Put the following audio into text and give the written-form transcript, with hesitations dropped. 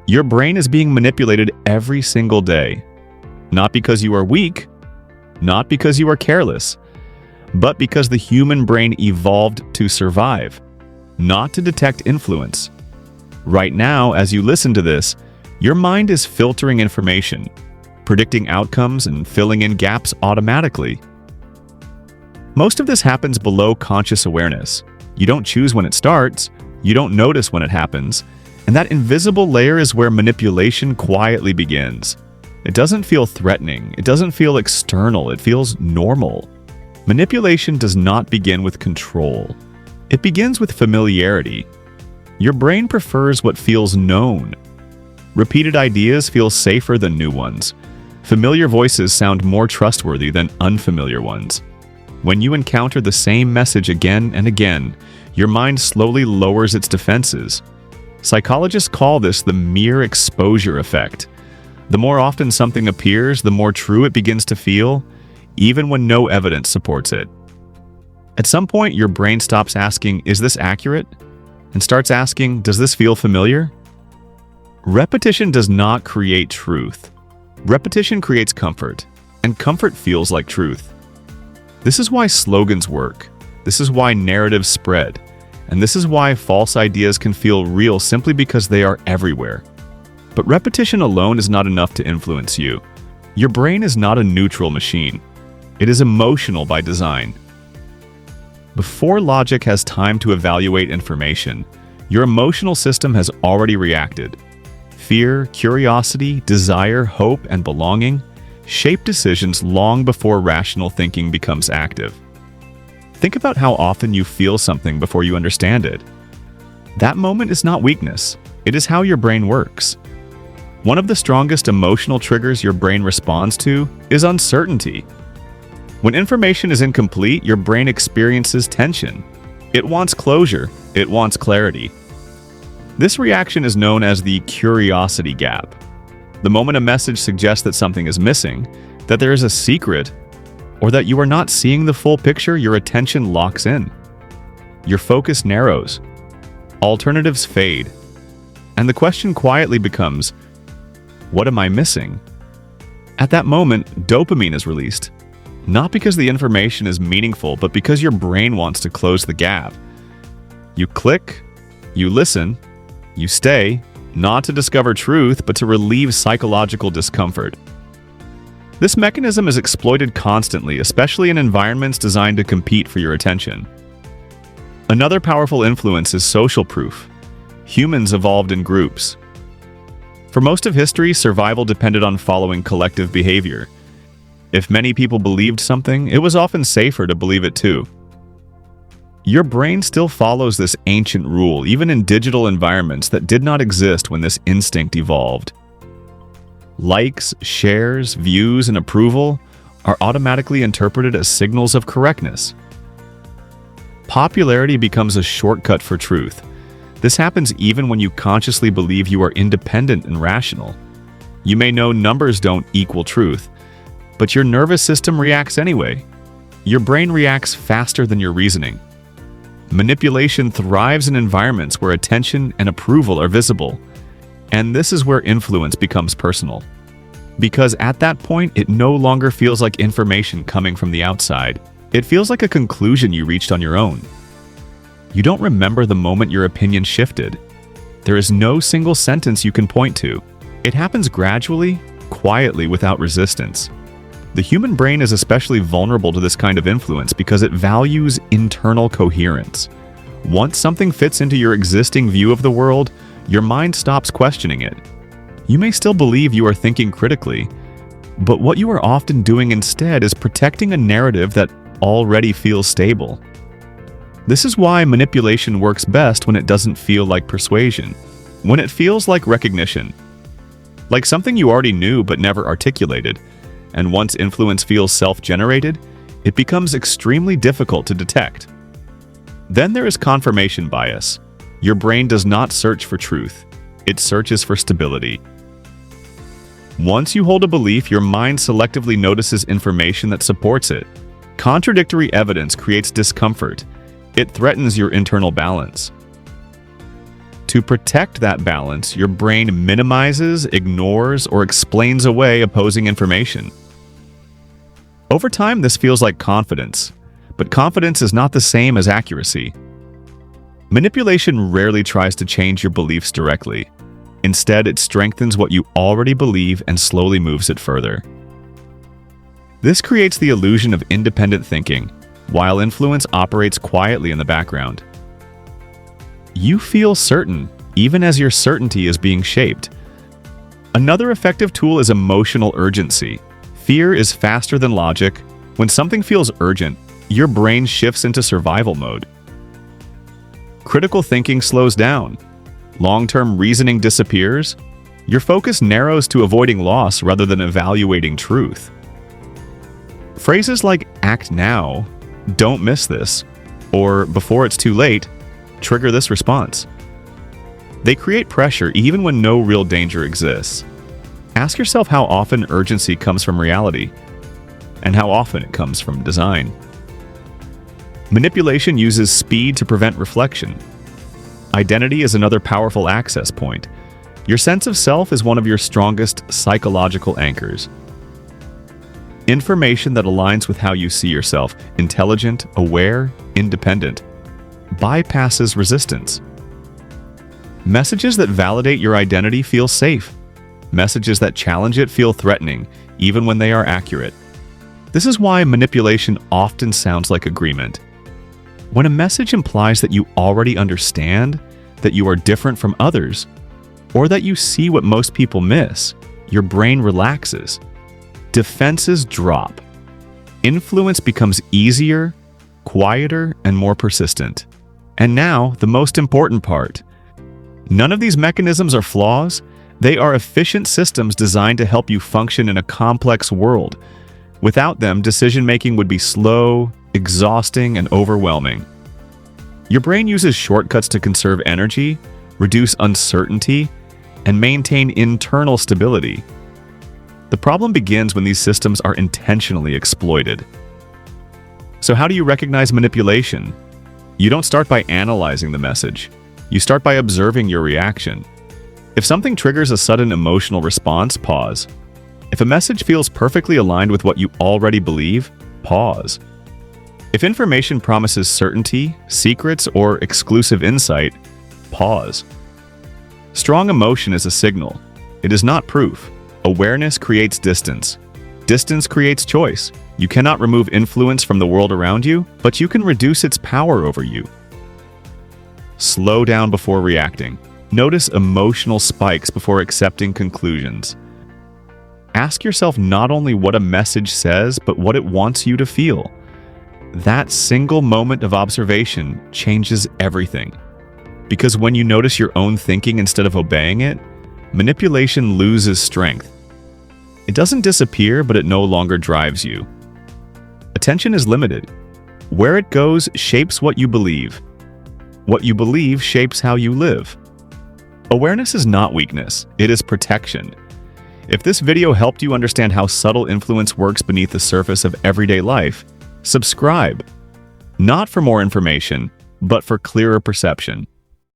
Your brain is being manipulated every single day. Not because you are weak, not because you are careless, but because the human brain evolved to survive, not to detect influence. Right now, as you listen to this, your mind is filtering information, predicting outcomes, and filling in gaps automatically. Most of this happens below conscious awareness. You don't choose when it starts, you don't notice when it happens, and that invisible layer is where manipulation quietly begins. It doesn't feel threatening, it doesn't feel external, it feels normal. Manipulation does not begin with control. It begins with familiarity. Your brain prefers what feels known. Repeated ideas feel safer than new ones. Familiar voices sound more trustworthy than unfamiliar ones. When you encounter the same message again and again, your mind slowly lowers its defenses. Psychologists call this the mere exposure effect. The more often something appears, the more true it begins to feel, even when no evidence supports it. At some point, your brain stops asking, "Is this accurate?" and starts asking, "Does this feel familiar?" Repetition does not create truth. Repetition creates comfort, and comfort feels like truth. This is why slogans work. This is why narratives spread. And this is why false ideas can feel real simply because they are everywhere. But repetition alone is not enough to influence you. Your brain is not a neutral machine. It is emotional by design. Before logic has time to evaluate information, your emotional system has already reacted. Fear, curiosity, desire, hope, and belonging shape decisions long before rational thinking becomes active. Think about how often you feel something before you understand it. That moment is not weakness. It is how your brain works. One of the strongest emotional triggers your brain responds to is uncertainty. When information is incomplete, your brain experiences tension. It wants closure. It wants clarity. This reaction is known as the curiosity gap. The moment a message suggests that something is missing, that there is a secret, or that you are not seeing the full picture, your attention locks in. Your focus narrows. Alternatives fade. And the question quietly becomes, what am I missing? At that moment, dopamine is released. Not because the information is meaningful, but because your brain wants to close the gap. You click, you listen, you stay, not to discover truth, but to relieve psychological discomfort. This mechanism is exploited constantly, especially in environments designed to compete for your attention. Another powerful influence is social proof. Humans evolved in groups. For most of history, survival depended on following collective behavior. If many people believed something, it was often safer to believe it too. Your brain still follows this ancient rule, even in digital environments that did not exist when this instinct evolved. Likes, shares, views, and approval are automatically interpreted as signals of correctness. Popularity becomes a shortcut for truth. This happens even when you consciously believe you are independent and rational. You may know numbers don't equal truth, but your nervous system reacts anyway. Your brain reacts faster than your reasoning. Manipulation thrives in environments where attention and approval are visible. And this is where influence becomes personal. Because at that point, it no longer feels like information coming from the outside. It feels like a conclusion you reached on your own. You don't remember the moment your opinion shifted. There is no single sentence you can point to. It happens gradually, quietly, without resistance. The human brain is especially vulnerable to this kind of influence because it values internal coherence. Once something fits into your existing view of the world, your mind stops questioning it. You may still believe you are thinking critically, but what you are often doing instead is protecting a narrative that already feels stable. This is why manipulation works best when it doesn't feel like persuasion, when it feels like recognition, like something you already knew but never articulated. And once influence feels self-generated, it becomes extremely difficult to detect. Then there is confirmation bias. Your brain does not search for truth. It searches for stability. Once you hold a belief, your mind selectively notices information that supports it. Contradictory evidence creates discomfort. It threatens your internal balance. To protect that balance, your brain minimizes, ignores, or explains away opposing information. Over time, this feels like confidence, but confidence is not the same as accuracy. Manipulation rarely tries to change your beliefs directly. Instead, it strengthens what you already believe and slowly moves it further. This creates the illusion of independent thinking, while influence operates quietly in the background. You feel certain, even as your certainty is being shaped. Another effective tool is emotional urgency. Fear is faster than logic. When something feels urgent, your brain shifts into survival mode. Critical thinking slows down. Long-term reasoning disappears. Your focus narrows to avoiding loss rather than evaluating truth. Phrases like "act now," "don't miss this," or "before it's too late" trigger this response. They create pressure even when no real danger exists. Ask yourself how often urgency comes from reality, and how often it comes from design. Manipulation uses speed to prevent reflection. Identity is another powerful access point. Your sense of self is one of your strongest psychological anchors. Information that aligns with how you see yourself, intelligent, aware, independent, bypasses resistance. Messages that validate your identity feel safe. Messages that challenge it feel threatening, even when they are accurate. This is why manipulation often sounds like agreement. When a message implies that you already understand, that you are different from others, or that you see what most people miss, your brain relaxes. Defenses drop. Influence becomes easier, quieter, and more persistent. And now, the most important part. None of these mechanisms are flaws. They are efficient systems designed to help you function in a complex world. Without them, decision-making would be slow, exhausting, and overwhelming. Your brain uses shortcuts to conserve energy, reduce uncertainty, and maintain internal stability. The problem begins when these systems are intentionally exploited. So how do you recognize manipulation? You don't start by analyzing the message. You start by observing your reaction. If something triggers a sudden emotional response, pause. If a message feels perfectly aligned with what you already believe, pause. If information promises certainty, secrets, or exclusive insight, pause. Strong emotion is a signal. It is not proof. Awareness creates distance. Distance creates choice. You cannot remove influence from the world around you, but you can reduce its power over you. Slow down before reacting. Notice emotional spikes before accepting conclusions. Ask yourself not only what a message says, but what it wants you to feel. That single moment of observation changes everything. Because when you notice your own thinking instead of obeying it, manipulation loses strength. It doesn't disappear, but it no longer drives you. Attention is limited. Where it goes shapes what you believe. What you believe shapes how you live. Awareness is not weakness, it is protection. If this video helped you understand how subtle influence works beneath the surface of everyday life, subscribe. Not for more information, but for clearer perception.